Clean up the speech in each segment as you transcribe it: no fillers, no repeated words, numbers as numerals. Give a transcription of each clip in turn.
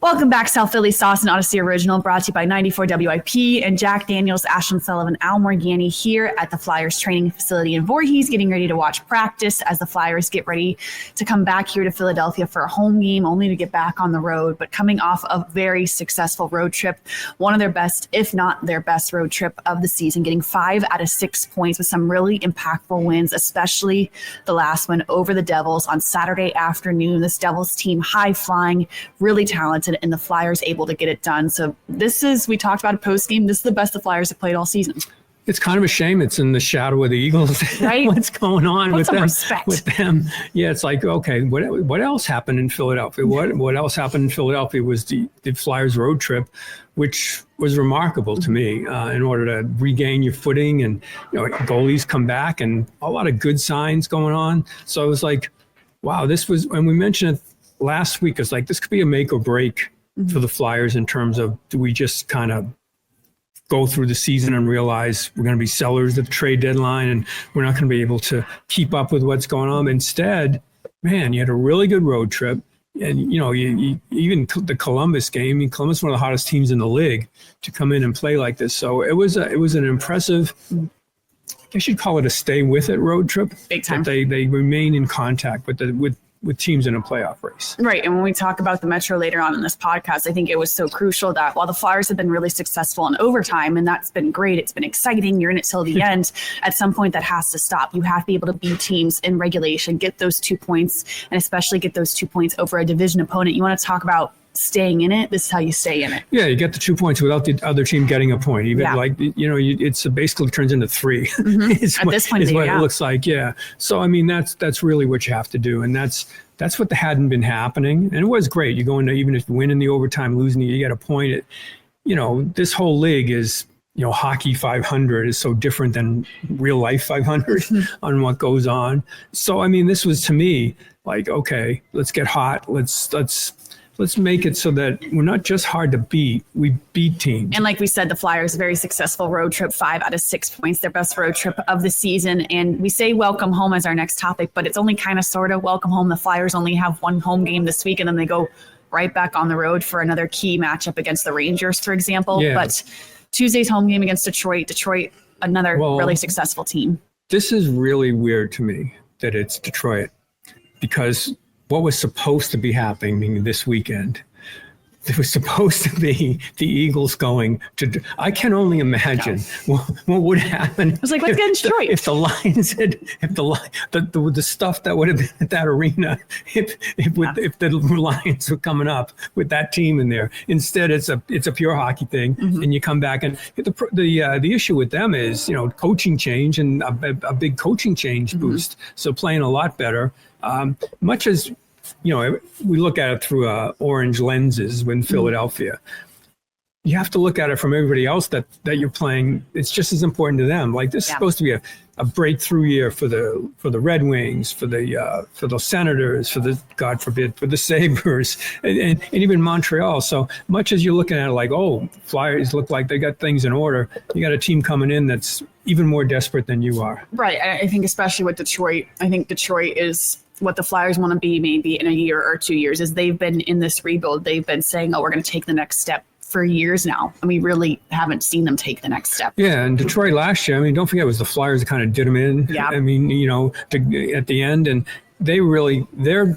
Welcome back, South Philly Sauce and Audacy Original, brought to you by 94 WIP and Jack Daniels, Ashlyn, Sullivan, Al Morganti here at the Flyers training facility in Voorhees, getting ready to watch practice as the Flyers get ready to come back here to Philadelphia for a home game, only to get back on the road. But coming off a very successful road trip, one of their best, if not their best road trip of the season, getting 5 out of 6 points with some really impactful wins, especially the last one over the Devils on Saturday afternoon. This Devils team, high flying, really talented, and the Flyers able to get it done. So this is, we talked about a post game, this is the best the Flyers have played all season. It's kind of a shame it's in the shadow of the Eagles. Right? What's going on with them? With them? Yeah, it's like, okay, what else happened in Philadelphia? What else happened in Philadelphia was the Flyers road trip, which was remarkable to me in order to regain your footing, and goalies come back and a lot of good signs going on. So it was like, wow, this was, and we mentioned it last week, it's like this could be a make or break for the Flyers in terms of, do we just kind of go through the season and realize we're going to be sellers at the trade deadline and we're not going to be able to keep up with what's going on? Instead, man, you had a really good road trip. And, you even the Columbus game, Columbus is one of the hottest teams in the league, to come in and play like this. So it was an impressive, I guess you'd call it a stay with it road trip. Big time. They remain in contact with teams in a playoff race. Right. And when we talk about the Metro later on in this podcast, I think it was so crucial that while the Flyers have been really successful in overtime, and that's been great, it's been exciting, you're in it till the end, at some point that has to stop. You have to be able to beat teams in regulation, get those 2 points, and especially get those 2 points over a division opponent. You want to talk about staying in it? This is how you stay in it. Yeah, you get the 2 points without the other team getting a point. Even it's basically turns into 3. Mm-hmm. At this point, is what it looks like. Yeah. So I mean, that's really what you have to do, and that's what hadn't been happening. And it was great. You go into, even if you win in the overtime, losing, you get a point. This whole league is, hockey 500 is so different than real life 500 on what goes on. So I mean, this was, to me, like, okay, let's get hot. Let's make it so that we're not just hard to beat, we beat teams. And like we said, the Flyers, very successful road trip, 5 out of 6 points, their best road trip of the season. And we say welcome home as our next topic, but it's only kind of sort of welcome home. The Flyers only have one home game this week, and then they go right back on the road for another key matchup against the Rangers, for example. Yeah. But Tuesday's home game against Detroit, another really successful team. This is really weird to me that it's Detroit, because what was supposed to be happening this weekend? It was supposed to be the Eagles going to. I can only imagine what would happen. It was like, let's get in Detroit. If the Lions had, the stuff that would have been at that arena, if the Lions were coming up with that team in there. Instead, it's a pure hockey thing, and you come back, and the issue with them is coaching change, and a big coaching change boost. So playing a lot better, much as. We look at it through orange lenses in Philadelphia. You have to look at it from everybody else that you're playing. It's just as important to them. Like, this is supposed to be a breakthrough year for the Red Wings, for the Senators, God forbid, for the Sabres, and even Montreal. So much as you're looking at it like, oh, Flyers look like they got things in order, you got a team coming in that's even more desperate than you are. Right. I think especially with Detroit, I think Detroit is what the Flyers want to be maybe in a year or 2 years. Is they've been in this rebuild. They've been saying, oh, we're going to take the next step for years now, and we really haven't seen them take the next step. Yeah, and Detroit last year, I mean, don't forget, it was the Flyers that kind of did them in. Yeah. I mean, at the end, and they really, their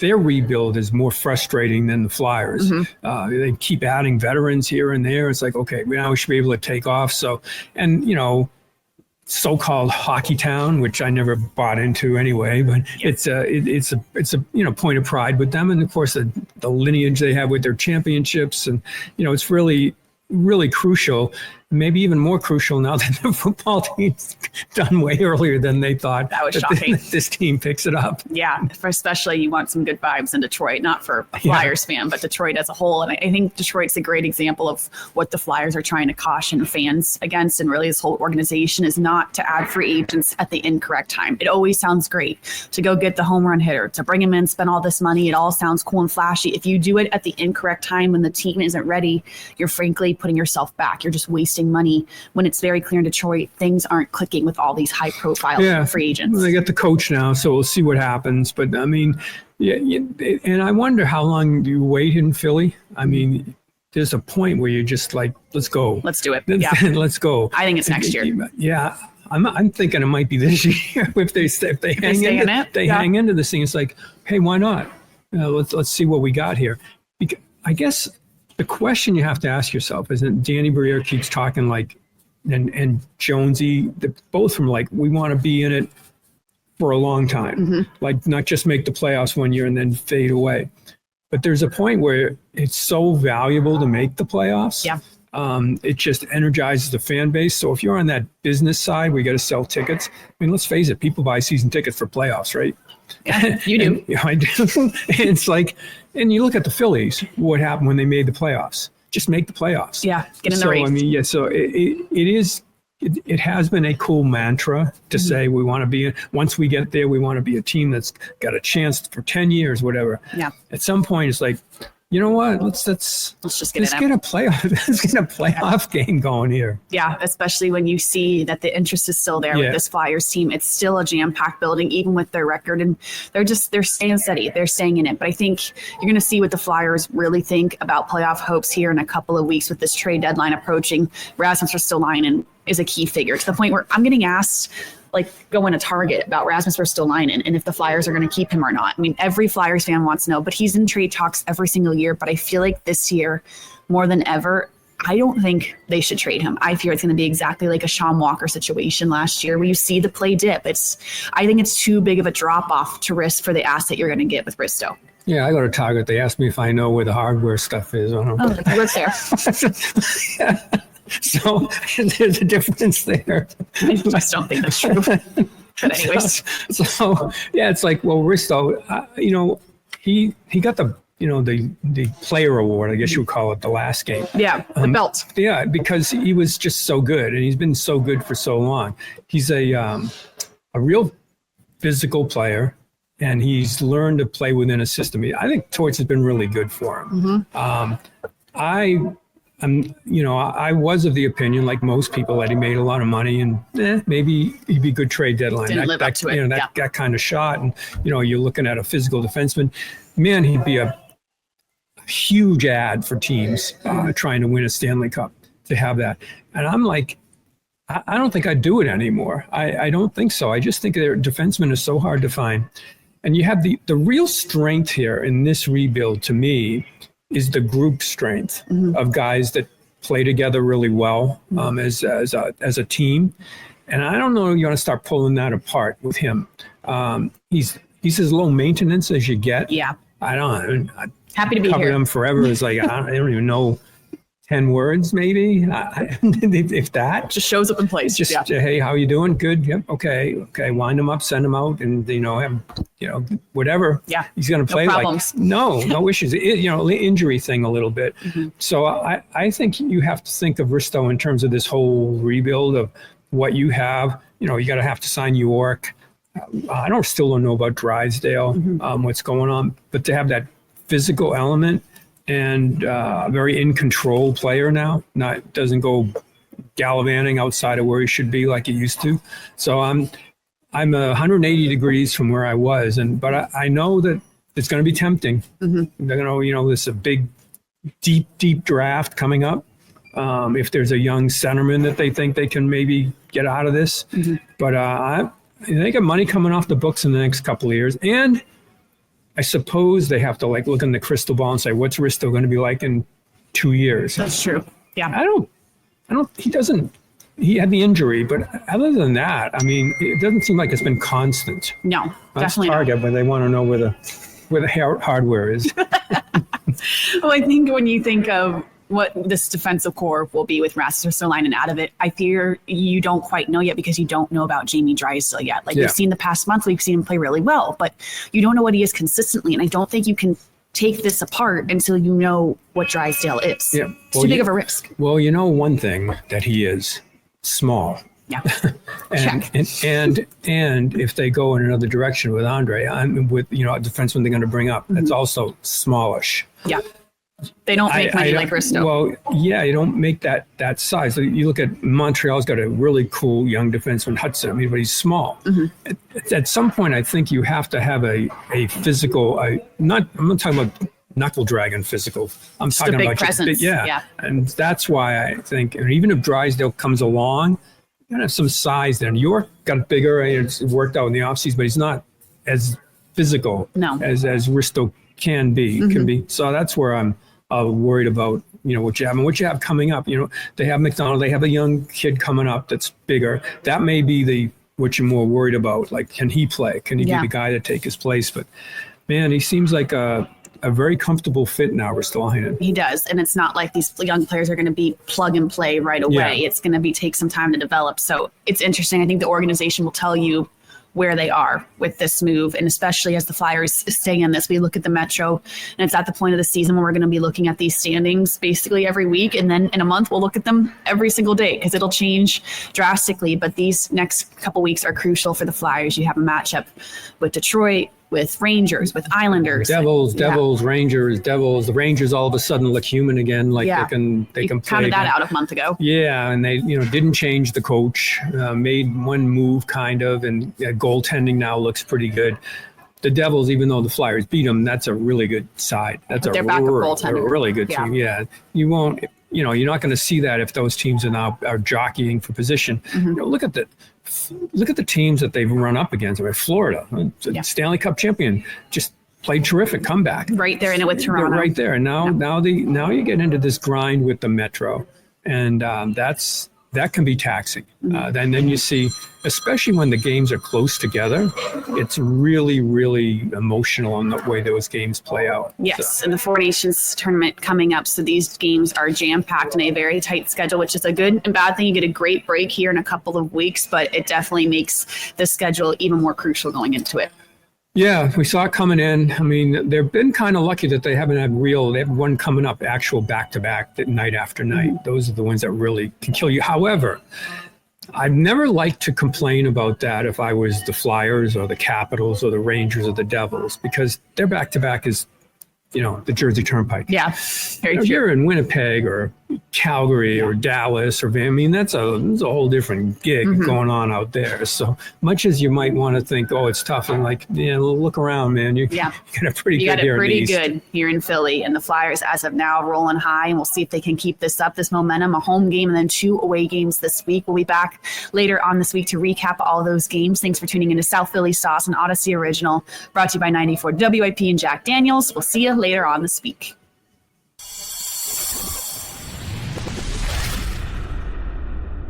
rebuild is more frustrating than the Flyers. They keep adding veterans here and there. It's like, okay, now we should be able to take off. So, and so-called hockey town, which I never bought into anyway, but it's a point of pride with them, and of course the lineage they have with their championships, and it's really, really crucial. Maybe even more crucial now that the football team's done way earlier than they thought. That was shocking. This team picks it up. Yeah, especially you want some good vibes in Detroit, not for a Flyers fan, but Detroit as a whole. And I think Detroit's a great example of what the Flyers are trying to caution fans against, and really this whole organization, is not to add free agents at the incorrect time. It always sounds great to go get the home run hitter, to bring him in, spend all this money. It all sounds cool and flashy. If you do it at the incorrect time when the team isn't ready, you're frankly putting yourself back. You're just wasting wasting money when it's very clear in Detroit things aren't clicking with all these high-profile free agents. They got the coach now, so we'll see what happens. But, I mean, and I wonder how long do you wait in Philly? I mean, there's a point where you're just like, let's go. Let's do it. Yeah. Let's go. I think it's next year. Yeah. I'm thinking it might be this year if they hang into this thing. It's like, hey, why not? Let's see what we got here. I guess the question you have to ask yourself is that Danny Briere keeps talking like, and Jonesy, both from like, we want to be in it for a long time, like not just make the playoffs one year and then fade away. But there's a point where it's so valuable to make the playoffs. Yeah. It just energizes the fan base. So if you're on that business side where you got to sell tickets, I mean, let's face it, people buy season tickets for playoffs, right? Yeah, you do. I do. It's like, and you look at the Phillies, what happened when they made the playoffs? Just make the playoffs. Yeah, get in the race. I mean, so it has been a cool mantra to say we want to be, once we get there, we want to be a team that's got a chance for 10 years, whatever. Yeah. At some point, it's like, you know what? Let's get a playoff game going here. Yeah, especially when you see that the interest is still there with this Flyers team. It's still a jam-packed building, even with their record, and they're staying steady. They're staying in it. But I think you're going to see what the Flyers really think about playoff hopes here in a couple of weeks with this trade deadline approaching. Rasmus Ristolainen is a key figure to the point where I'm getting asked, like, going to Target about Rasmus Ristolainen and if the Flyers are going to keep him or not. I mean, every Flyers fan wants to know, but he's in trade talks every single year. But I feel like this year, more than ever, I don't think they should trade him. I fear it's going to be exactly like a Sean Walker situation last year where you see the play dip. I think it's too big of a drop-off to risk for the asset you're going to get with Risto. Yeah, I go to Target. They ask me if I know where the hardware stuff is. I don't know. Oh, he works there. Yeah. So there's a difference there. I just don't think that's true. But anyways. So yeah, it's like, well, Risto, he got the player award, I guess you would call it, the last game. Yeah, the belt. Yeah, because he was just so good, and he's been so good for so long. He's a real physical player, and he's learned to play within a system. I think Torts has been really good for him. I was of the opinion, like most people, that he made a lot of money and maybe he'd be a good trade deadline. Didn't live up to it. That kind of shot. And, you're looking at a physical defenseman. Man, he'd be a huge ad for teams trying to win a Stanley Cup to have that. And I'm like, I don't think I'd do it anymore. I don't think so. I just think their defenseman is so hard to find. And you have the real strength here in this rebuild, to me, is the group strength of guys that play together really well as a team. And I don't know, you want to start pulling that apart with him. He's as low maintenance as you get. Yeah. Happy to be here. Cover him forever is like, I don't even know, 10 words maybe, if that. Just shows up in place. Just, hey, how you doing? Good. Yep. Okay. Wind him up, send him out, and have whatever. Yeah. He's going to play. No issues. Injury thing a little bit. So I think you have to think of Risto in terms of this whole rebuild of what you have. You got to have to sign York. I still don't know about Drysdale, what's going on, but to have that physical element. And a very in control player now. Doesn't go gallivanting outside of where he should be like he used to. So I'm 180 degrees from where I was, but I know that it's going to be tempting. They're going to, this is a big, deep draft coming up. If there's a young centerman that they think they can maybe get out of this, but they got money coming off the books in the next couple of years, and I suppose they have to look in the crystal ball and say, what's Risto going to be like in 2 years? That's true. Yeah. He had the injury, but other than that, I mean, it doesn't seem like it's been constant. No, definitely Target, but they want to know where the hardware is. Well, I think when you think of what this defensive core will be with Rasmus Ristolainen out of it, I fear you don't quite know yet because you don't know about Jamie Drysdale yet. We've seen the past month, we've seen him play really well, but you don't know what he is consistently. And I don't think you can take this apart until you know what Drysdale is. Yeah. It's too big of a risk. Well, one thing that he is small. Yeah. and if they go in another direction with Andre, with a defenseman they're going to bring up, that's also smallish. Yeah. They don't make money like Risto. Well, yeah, you don't make that size. You look at Montreal's got a really cool young defenseman, Hudson. I mean, but he's small. At some point, I think you have to have a physical. I'm not talking about knuckle dragon physical. I'm just talking a big about presence. just yeah. And that's why I think, and even if Drysdale comes along, you're gonna have some size there. And York got bigger and it's worked out in the offseason, but he's not as physical as Risto can be. So that's where I'm worried about, what you have and what you have coming up. They have McDonald, they have a young kid coming up that's bigger. That may be what you're more worried about. Like, can he play? Can he be the guy to take his place? But man, he seems like a very comfortable fit now, Ristolainen. He does. And it's not like these young players are going to be plug and play right away. It's going to take some time to develop. So it's interesting. I think the organization will tell you where they are with this move. And especially as the Flyers stay in this, we look at the Metro, and it's at the point of the season when we're going to be looking at these standings basically every week. And then in a month, we'll look at them every single day because it'll change drastically. But these next couple weeks are crucial for the Flyers. You have a matchup with Detroit, with Rangers, with Islanders. Devils, Rangers, Devils. The Rangers all of a sudden look human again, like they can play. Counted that out a month ago. Yeah, and they didn't change the coach, made one move kind of, and goaltending now looks pretty good. The Devils, even though the Flyers beat them, that's a really good side. That's a really good team. Yeah, you won't. You're not going to see that if those teams are jockeying for position. Look at the teams that they've run up against. Florida, Stanley Cup champion, just played terrific comeback. Right there in it with Toronto. They're right there. And now you get into this grind with the Metro, and that can be taxing. Then you see, especially when the games are close together, it's really, really emotional in the way those games play out. Yes, and the Four Nations tournament coming up, so these games are jam-packed in a very tight schedule, which is a good and bad thing. You get a great break here in a couple of weeks, but it definitely makes the schedule even more crucial going into it. Yeah, we saw it coming in. I mean, they've been kind of lucky that they haven't had they have one coming up, actual back-to-back night after night. Those are the ones that really can kill you. However, I've never liked to complain about that if I was the Flyers or the Capitals or the Rangers or the Devils, because their back-to-back is, the Jersey Turnpike. Yeah, very true. You're in Winnipeg or Calgary or Dallas that's a whole different gig going on out there. So much as you might want to think, it's tough, and look around, man. You got it pretty good here in Philly, and the Flyers as of now rolling high, and we'll see if they can keep this up, this momentum. A home game and then 2 away games this week. We'll be back later on this week to recap all those games. Thanks for tuning into South Philly Sauce, an Audacy original, brought to you by 94 WIP and Jack Daniels. We'll see you later on this week.